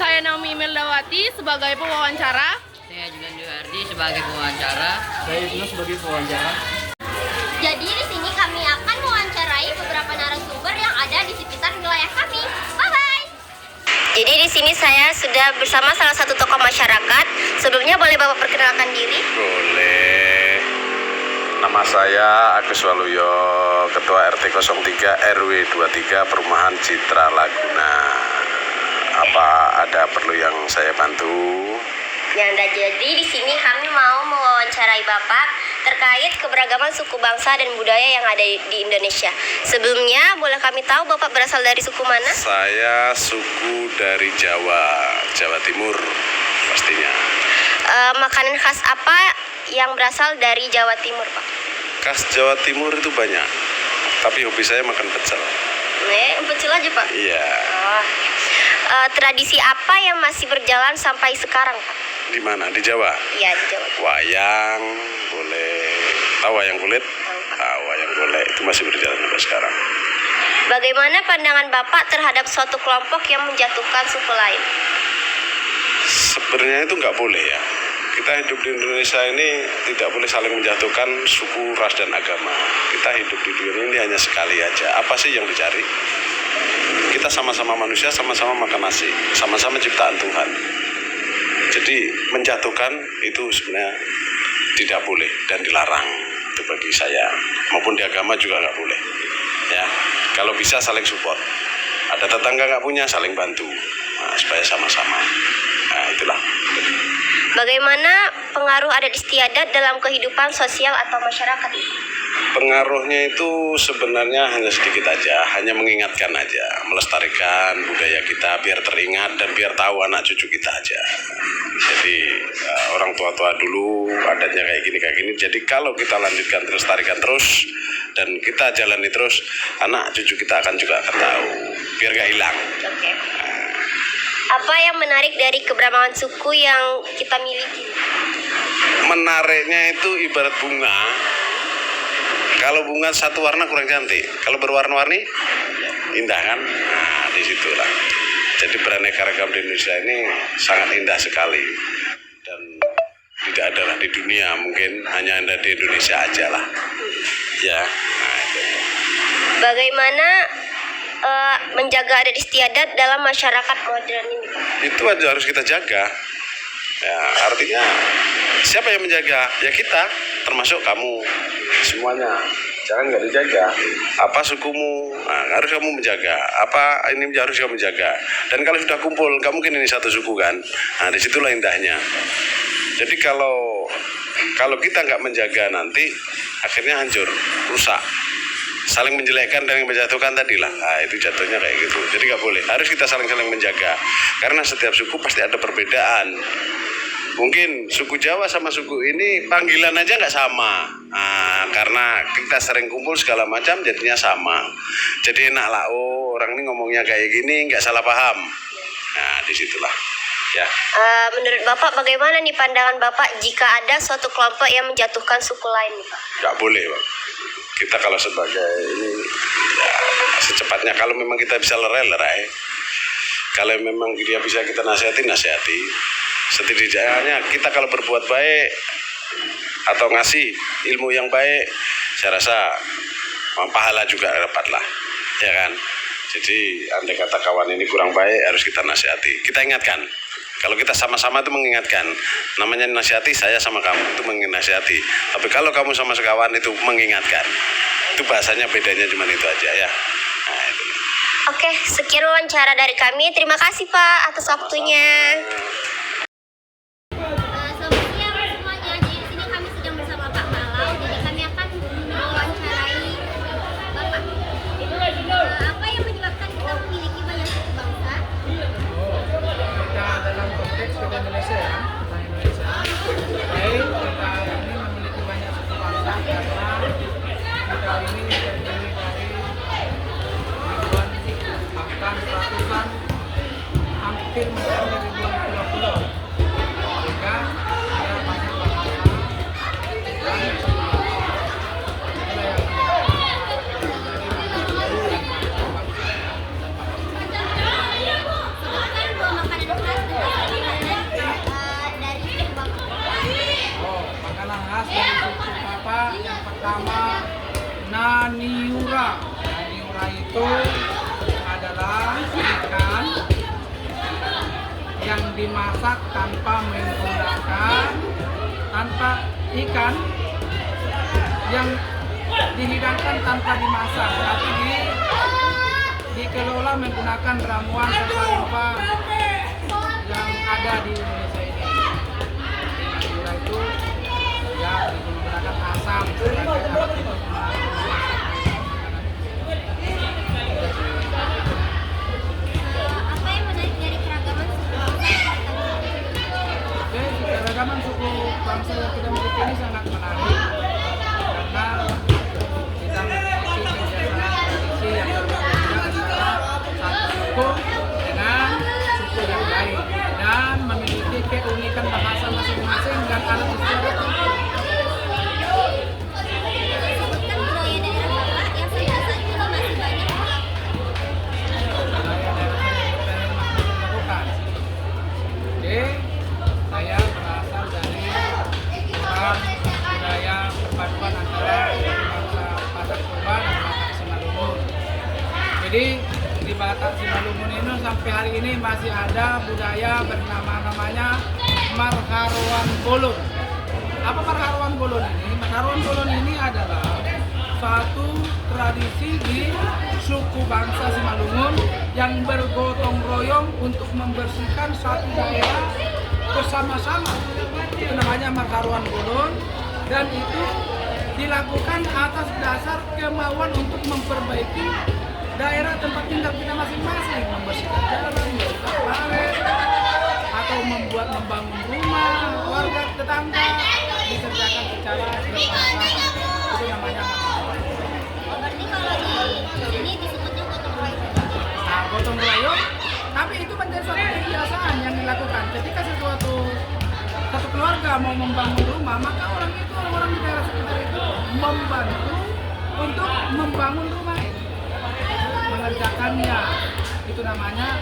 Saya Naomi Meldawati sebagai pewawancara. Saya Julian Duhardi sebagai pewawancara. Saya Ibnu sebagai pewawancara. Jadi di sini kami akan mewawancarai beberapa narasumber yang ada di sekitar wilayah kami. Bye bye. Jadi di sini saya sudah bersama salah satu tokoh masyarakat. Sebelumnya boleh Bapak perkenalkan diri? Boleh. Nama saya Agus Waluyo, Ketua RT 03 RW 23 Perumahan Citra Laguna. Apa ada perlu yang saya bantu? Jadi di sini kami mau mewawancarai Bapak terkait keberagaman suku bangsa dan budaya yang ada di Indonesia. Sebelumnya boleh kami tahu Bapak berasal dari suku mana? Saya suku dari Jawa Timur pastinya. Makanan khas apa yang berasal dari Jawa Timur, Pak? Khas Jawa Timur itu banyak, tapi hobi saya makan pecel. Pecel aja, Pak? Iya. Tradisi apa yang masih berjalan sampai sekarang, Pak? Di mana? Di Jawa? Iya, di Jawa. Wayang, boleh. Tahu wayang kulit? Wayang golek itu masih berjalan sampai sekarang. Bagaimana pandangan Bapak terhadap suatu kelompok yang menjatuhkan suku lain? Sebenarnya itu nggak boleh ya. Kita hidup di Indonesia ini tidak boleh saling menjatuhkan suku, ras, dan agama. Kita hidup di dunia ini hanya sekali aja. Apa sih yang dicari? Kita sama-sama manusia, sama-sama makan nasi, sama-sama ciptaan Tuhan. Jadi menjatuhkan itu sebenarnya tidak boleh dan dilarang. Itu bagi saya. Maupun di agama juga nggak boleh. Ya, kalau bisa saling support. Ada tetangga nggak punya, saling bantu. Nah, supaya sama-sama. Nah, itulah. Bagaimana pengaruh adat istiadat dalam kehidupan sosial atau masyarakat? Pengaruhnya itu sebenarnya hanya sedikit aja, hanya mengingatkan aja, melestarikan budaya kita biar teringat dan biar tahu anak cucu kita aja. Jadi orang tua-tua dulu adatnya kayak gini. Jadi kalau kita lanjutkan, lestarikan terus dan kita jalani terus, anak cucu kita akan tahu, biar gak hilang. Oke. Apa yang menarik dari keberagaman suku yang kita miliki? Menariknya itu ibarat bunga. Kalau bunga satu warna kurang cantik, kalau berwarna-warni indah kan? Nah, disitulah. Jadi beraneka ragam di Indonesia ini sangat indah sekali dan tidak ada lah di dunia, mungkin hanya ada di Indonesia aja lah. Ya. Nah, itu. Bagaimana menjaga adat istiadat dalam masyarakat modern ini? Itu aja harus kita jaga. Ya, artinya siapa yang menjaga? Ya kita, termasuk kamu. Semuanya. Jangan nggak dijaga. Apa sukumu? Nah, harus kamu menjaga. Apa ini harus kamu jaga. Dan kalau sudah kumpul, nggak mungkin ini satu suku kan? Nah, disitulah indahnya. Jadi kalau kita nggak menjaga nanti akhirnya hancur, rusak. Saling menjelekkan dan menjatuhkan tadi lah. Nah, itu jatuhnya kayak gitu. Jadi nggak boleh. Harus kita saling menjaga. Karena setiap suku pasti ada perbedaan. Mungkin suku Jawa sama suku ini panggilan aja nggak sama. Nah, karena kita sering kumpul segala macam jadinya sama. Jadi enak lah. Oh, orang ini ngomongnya kayak gini nggak salah paham. Nah, disitulah. Ya. Menurut Bapak bagaimana nih pandangan Bapak jika ada suatu kelompok yang menjatuhkan suku lain, Pak? Nggak boleh, Pak. Kita kalau sebagai ini ya, secepatnya kalau memang kita bisa lerai. Kalau memang dia bisa kita nasihati. Setidaknya kita kalau berbuat baik atau ngasih ilmu yang baik, saya rasa pahala juga dapatlah, ya kan? Jadi andai kata kawan ini kurang baik harus kita nasihati. Kita ingatkan. Kalau kita sama-sama itu mengingatkan, namanya nasihati saya sama kamu itu menginasihati. Tapi kalau kamu sama sekawan itu mengingatkan, itu bahasanya bedanya cuma itu aja ya. Nah, itu. Oke, sekian wawancara dari kami. Terima kasih Pak atas waktunya. hampir mencapai ribuan pulau-pulau. Sehingga ada banyak bahasa dan makanan khas dari suku Papa yang pertama Naniura. Naniura itu adalah ikan yang dimasak tanpa menggunakan ikan yang dihidangkan tanpa dimasak, tapi dikelola menggunakan ramuan rempah-rempah yang ada di Indonesia ini. Naniura itu ya menggunakan asam sebagai alat untuk Apa yang menarik dari keragaman suku bangsa? Oke, keragaman suku bangsa yang kita miliki ini sangat menarik karena kita memiliki kebiasaan tradisi yang berbeda antara satu suku dengan suku yang lain dan memiliki keunikan bahasa masing-masing dan adat istiadat. Sebutkan budaya daerah Bapak yang sampai saat ini masih banyak Dilakukan. Oke, saya berasal dari budaya perpaduan antara bangsa Batak Toba dan Batak Simalungun. Jadi di Batak Simalungun ini sampai hari ini masih ada budaya namanya Marharuan Bolon. Apa Marharuan Bolon ini? Marharuan Bolon ini adalah suatu tradisi di suku bangsa Simalungun yang bergotong royong untuk membersihkan satu daerah bersama-sama. Itu namanya Marharuan Bolon dan itu dilakukan atas dasar kemauan untuk memperbaiki daerah tempat tinggal kita masing-masing, membersihkan jalan, membersihkan parit, atau membangun rumah, warga tetangga dikerjakan secara bersama-sama. Itu namanya Marharuan. Berarti kalau di sini disebutnya gotong royong. Nah, gotong royong, tapi itu menjadi suatu kebiasaan yang dilakukan. Ketika satu keluarga mau membangun rumah, maka orang di daerah sekitar itu membantu untuk membangun rumah itu, mengerjakannya. Itu namanya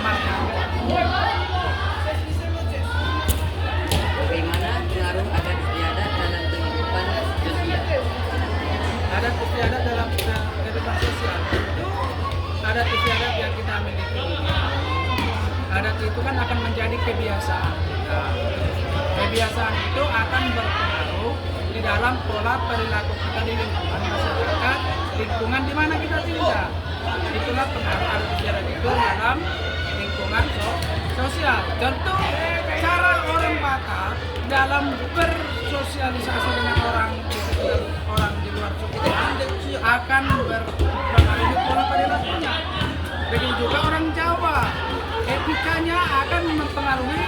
Marharuan. Bagaimana pengaruh adat istiadat dalam kehidupan sosial? Adat istiadat dalam kehidupan sosial itu adat istiadat yang kita miliki. Adat itu kan akan menjadi kebiasaan kita. Kebiasaan itu akan berpengaruh di dalam pola perilaku kita di lingkungan masyarakat, lingkungan di mana kita tinggal. Itulah pengaruh adat istiadat itu dalam lingkungan sosial. Tentu cara orang Batak dalam bersosialisasi dengan orang di luar suku akan berpengaruh di pola perilakunya. Begitu juga orang Jawa, etikanya akan mempengaruhi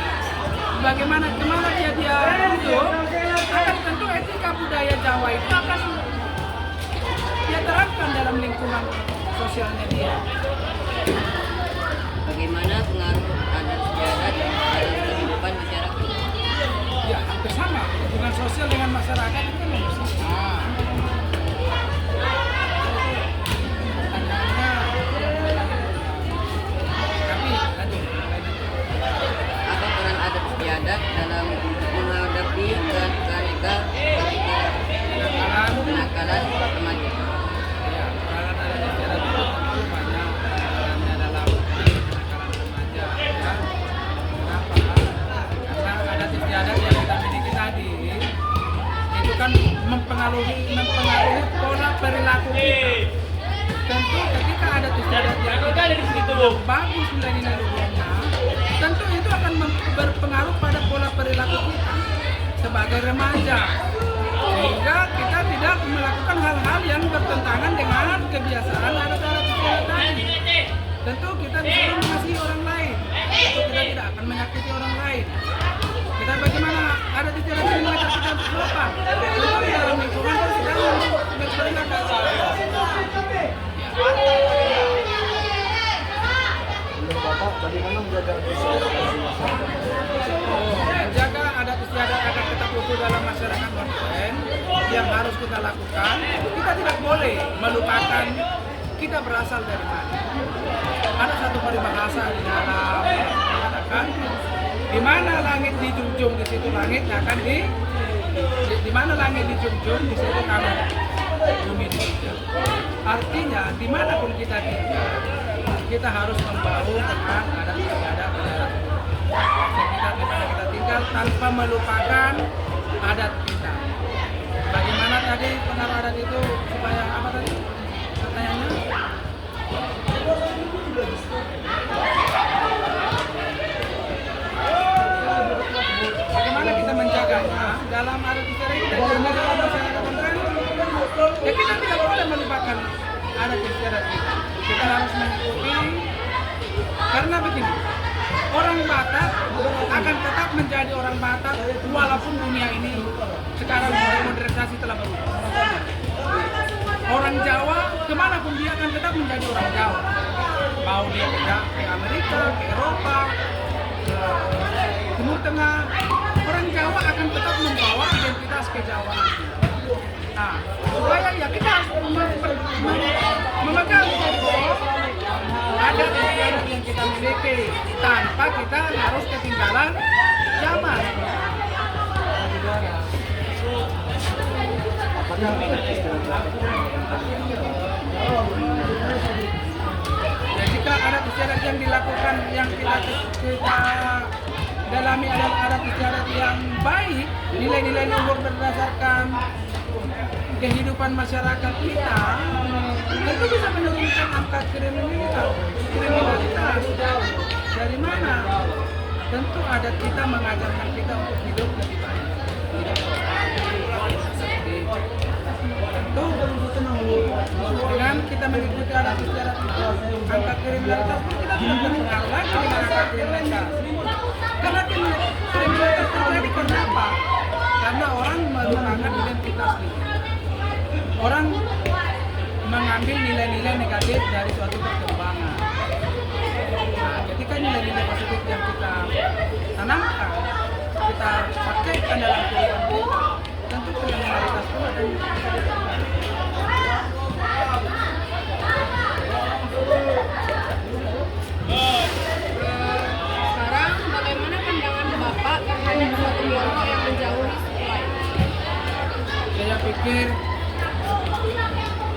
bagaimana kemana dia hidup. Akan tentu etika budaya Jawa itu akan dia terapkan dalam lingkungan sosialnya dia. Bagaimana pengaruh adat istiadat dalam kehidupan masyarakat? Ya, hampir sama. Hubungan sosial dengan masyarakat itu kan hampir sama. Apa peran adat istiadat dalam menghadapi kenakalan remaja? Ya, peranan adat istiadat itu tentu banyak perannya dalam kenakalan remaja. Ya. Kenapa? Karena adat istiadat yang kita miliki tadi itu kan mempengaruhi pola perilaku kita. Tentu ketika adat istiadat yang bagus nilai-nilai luhurnya, tentu itu akan berpengaruh pada pola perilaku kita sebagai remaja, sehingga kita tidak melakukan hal-hal yang bertentangan dengan kebiasaan adat-adat istiadat tadi. Tentu kita disuruh mengasihi orang lain, tentu kita tidak akan menyakiti orang lain. Kita bagaimana adat istiadat ini mengajak kita untuk sopan, tentu di dalam lingkungan kita berperilaku. Menurut Bapak, bagaimana menjaga kita berasal dari mana. Ada satu peribahasa di dalam mengatakan, di mana langit dijunjung di situ langit akan di mana langit dijunjung di situ akan bumi dijunjung. Artinya dimanapun kita tinggal, kita harus membaurkan adat istiadat kita tinggal tanpa melupakan adat kita. Bagaimana tadi pengaruh adat itu supaya apa tadi pertanyaannya? Bagaimana kita menjaganya dalam adat istiadat kita dalam masyarakat kan? Ya kita tidak boleh melupakan adat istiadat kita. Kita harus mengikuti karena begini. Orang Batak akan tetap menjadi orang Batak walaupun dunia ini sekarang modernisasi telah berubah. Orang Jawa kemanapun dia akan tetap menjadi orang Jawa. Mau dia ke Amerika, ke Eropa, ke Timur Tengah, orang Jawa akan tetap membawa identitas kejawaan. Nah, supaya ya kita harus memegang adat istiadat yang kita miliki tanpa kita harus ketinggalan zaman. Ya, jika adat istiadat yang dilakukan yang kita dalami adalah adat istiadat yang baik, nilai-nilai luhur berdasarkan kehidupan masyarakat kita, tentu bisa menurunkan angka kriminalitas. Dari mana? Tentu adat kita mengajarkan kita untuk hidup lebih baik. Tentu dengan kita mengikuti adat istiadat itu, angka kriminalitas pun kita tidak terpengaruh lagi dengan angka kriminalitas. Karena kriminalitas terjadi karena apa? Karena orang melupakan identitas diri. Orang mengambil nilai-nilai negatif dari suatu perkembangan. Nah, ketika nilai-nilai positif yang kita tanamkan, kita pakaikan dalam kehidupan kita, tentu kriminalitas pun akan bisa ditekan. Sekarang bagaimana pandangan Bapak terhadap suatu kelompok yang menjauhi suku lain? Saya pikir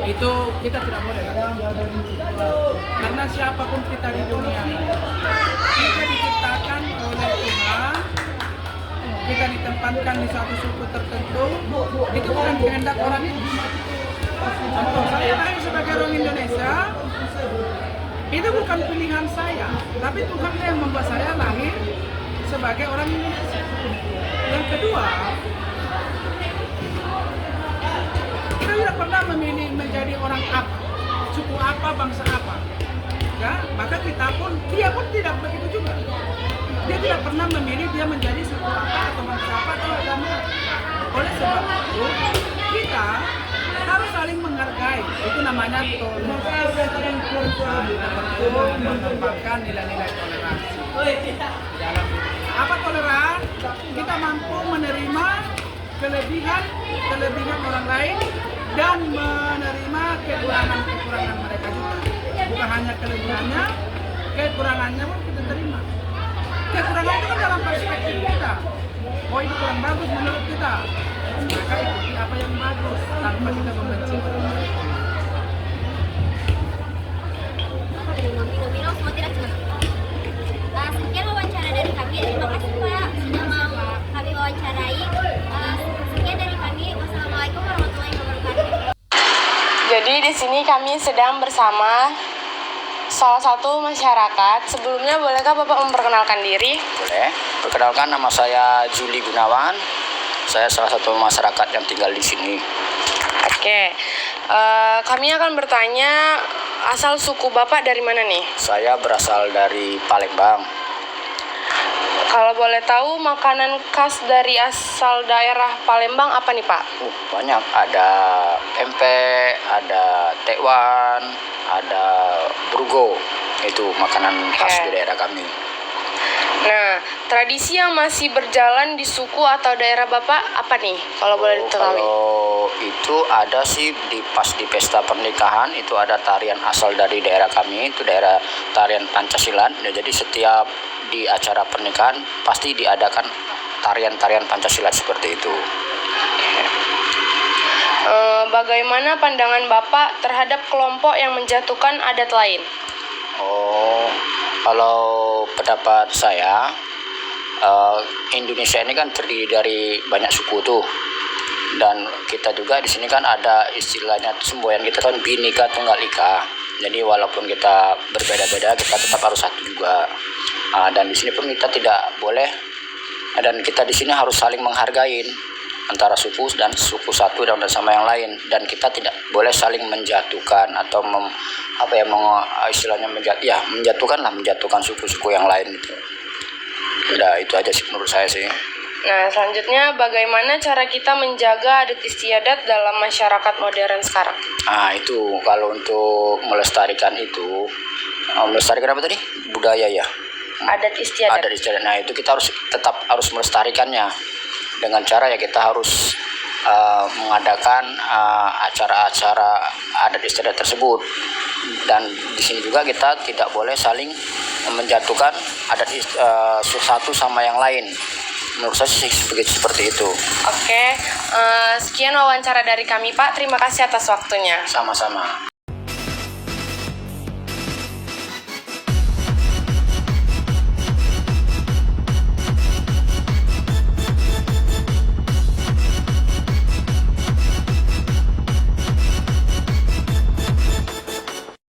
itu kita tidak boleh lakukan. Karena siapapun kita di dunia kita diciptakan oleh Tuhan, kita ditempatkan di suatu suku tertentu, itu bukan kehendak orang ini. Contoh, saya lahir sebagai orang Indonesia, itu bukan pilihan saya, tapi Tuhan yang membuat saya lahir sebagai orang Indonesia. Yang kedua, kita tidak pernah memilih menjadi orang apa, suku apa, bangsa apa. Ya, maka kita pun, dia pun tidak begitu juga. Dia tidak pernah memilih dia menjadi suku apa atau bangsa apa atau agama. Oleh sebab itu, kita harus saling menghargai. Itu namanya toleransi. Mengembangkan nilai-nilai toleransi. Dalam apa toleran? Kita mampu menerima kelebihan orang lain dan menerima kekurangan mereka juga. Bukan hanya kelebihannya, kekurangannya pun kita terima. Kekurangan itu kan dalam perspektif kita. Oh, itu kurang bagus menurut kita, maka ikuti apa yang bagus tanpa kita membenci orang lain. Minum semua tidak cukup. Sekian wawancara dari kami. Terima kasih Pak sudah mau kami wawancarai. Sekian dari kami. Wassalamualaikum warahmatullahi wabarakatuh. Jadi di sini kami sedang bersama salah satu masyarakat. Sebelumnya bolehkah Bapak memperkenalkan diri? Boleh. Perkenalkan, nama saya Juli Gunawan. Saya salah satu masyarakat yang tinggal di sini. Oke, kami akan bertanya asal suku Bapak dari mana nih? Saya berasal dari Palembang. Kalau boleh tahu makanan khas dari asal daerah Palembang apa nih Pak? Banyak. Ada pempek, ada tekwan, ada brugo. Itu makanan khas di daerah kami. Nah, tradisi yang masih berjalan di suku atau daerah Bapak apa nih? Kalau boleh diketahui. Kalau itu ada sih pas di pesta pernikahan itu ada tarian asal dari daerah kami, itu daerah tarian Pancasilan. Ya, jadi setiap di acara pernikahan pasti diadakan tarian-tarian Pancasilat seperti itu. Bagaimana pandangan Bapak terhadap kelompok yang menjatuhkan adat lain? Oh, kalau pendapat saya, Indonesia ini kan terdiri dari banyak suku tuh, dan kita juga di sini kan ada istilahnya semboyan kita kan Bhinneka Tunggal Ika. Jadi walaupun kita berbeda-beda, kita tetap harus satu juga. Dan di sini pun kita tidak boleh, dan kita di sini harus saling menghargai antara suku dan suku satu dan sama yang lain, dan kita tidak boleh saling menjatuhkan atau istilahnya menjatuhkan suku-suku yang lain itu. Udah itu aja sih menurut saya sih. Nah, selanjutnya bagaimana cara kita menjaga adat istiadat dalam masyarakat modern sekarang? Itu kalau untuk melestarikan melestarikan apa tadi? Budaya ya. Adat istiadat. Adat istiadat. Nah, itu kita tetap harus melestarikannya dengan cara ya kita harus mengadakan acara-acara adat istiadat tersebut, dan di sini juga kita tidak boleh saling menjatuhkan adat satu sama yang lain. Menurut saya sih seperti itu. Oke, sekian wawancara dari kami Pak. Terima kasih atas waktunya. Sama-sama.